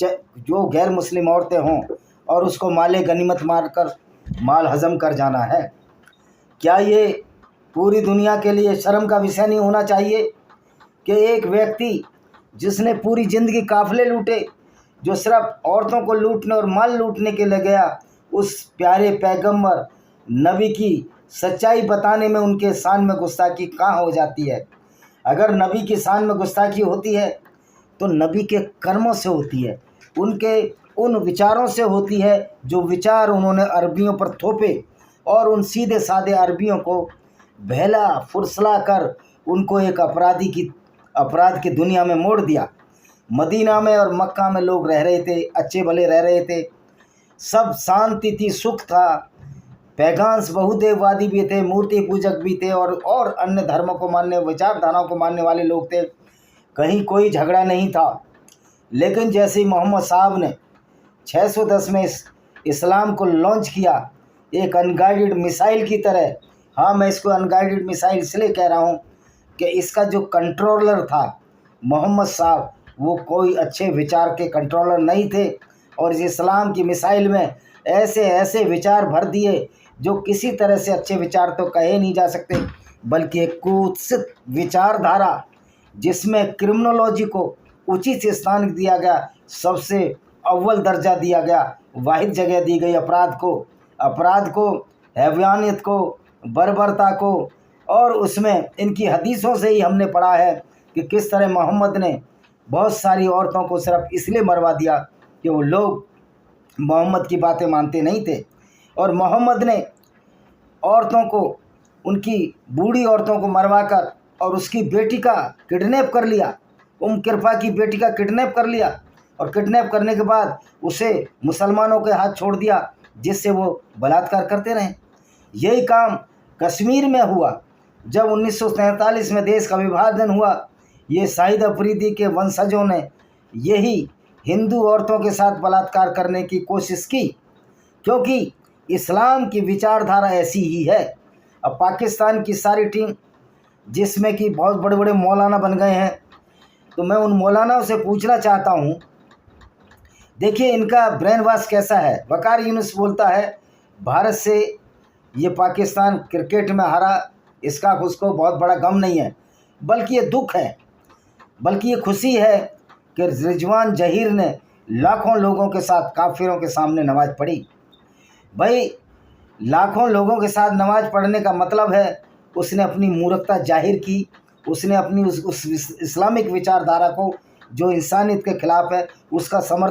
जो गैर मुस्लिम औरतें हों और उसको माले गनीमत मारकर माल हजम कर जाना है। क्या ये पूरी दुनिया के लिए शर्म का विषय नहीं होना चाहिए कि एक व्यक्ति जिसने पूरी ज़िंदगी काफ़िले लूटे, जो सिर्फ औरतों को लूटने और माल लूटने के लिए गया, उस प्यारे पैगंबर नबी की सच्चाई बताने में उनके शान में गुस्ताखी कहाँ हो जाती है? अगर नबी की शान में गुस्ताखी होती है तो नबी के कर्मों से होती है, उनके उन विचारों से होती है जो विचार उन्होंने अरबियों पर थोपे और उन सीधे साधे अरबियों को बहला फुसला कर उनको एक अपराध की दुनिया में मोड़ दिया। मदीना में और मक्का में लोग रह रहे थे, अच्छे भले रह रहे थे, सब शांति थी, सुख था। पैगान्स बहुदेववादी भी थे, मूर्ति पूजक भी थे और अन्य धर्मों को मानने, विचारधाराओं को मानने वाले लोग थे। कहीं कोई झगड़ा नहीं था। लेकिन जैसे ही मोहम्मद साहब ने 610 में इस्लाम को लॉन्च किया, एक अनगाइडेड मिसाइल की तरह, हाँ मैं इसको अनगाइडेड मिसाइल इसलिए कह रहा हूँ कि इसका जो कंट्रोलर था मोहम्मद साहब, वो कोई अच्छे विचार के कंट्रोलर नहीं थे और इस इस्लाम की मिसाइल में ऐसे ऐसे विचार भर दिए जो किसी तरह से अच्छे विचार तो कहे नहीं जा सकते, बल्कि एक कुत्सित विचारधारा जिसमें क्रिमिनोलॉजी को उचित स्थान दिया गया, सबसे अव्वल दर्जा दिया गया, वाहिद जगह दी गई अपराध को, हैवानियत को, बर्बरता को। और उसमें इनकी हदीसों से ही हमने पढ़ा है कि किस तरह मोहम्मद ने बहुत सारी औरतों को सिर्फ इसलिए मरवा दिया कि वो लोग मोहम्मद की बातें मानते नहीं थे। और मोहम्मद ने औरतों को, उनकी बूढ़ी औरतों को मरवाकर और उसकी बेटी का किडनैप कर लिया, किरपा की बेटी का किडनैप कर लिया और किडनैप करने के बाद उसे मुसलमानों के हाथ छोड़ दिया, जिससे वो बलात्कार करते रहे। यही काम कश्मीर में हुआ जब 1947 में देश का विभाजन हुआ। ये शाहिद अफरीदी के वंशजों ने यही हिंदू औरतों के साथ बलात्कार करने की कोशिश की, क्योंकि इस्लाम की विचारधारा ऐसी ही है। अब पाकिस्तान की सारी टीम, जिसमें कि बहुत बड़े बड़े मौलाना बन गए हैं, तो मैं उन मौलानाओं से पूछना चाहता हूँ, देखिए इनका ब्रेन वॉश कैसा है। वकार यूनुस बोलता है भारत से ये पाकिस्तान क्रिकेट में हारा, इसका उसको बहुत बड़ा गम नहीं है, बल्कि ये दुख है, बल्कि ये खुशी है कि रिजवान जहीर ने लाखों लोगों के साथ काफिरों के सामने नमाज़ पढ़ी। भाई लाखों लोगों के साथ नमाज़ पढ़ने का मतलब है उसने अपनी मूर्खता जाहिर की, उसने अपनी उस इस्लामिक विचारधारा को जो इंसानियत के खिलाफ है उसका समर्थन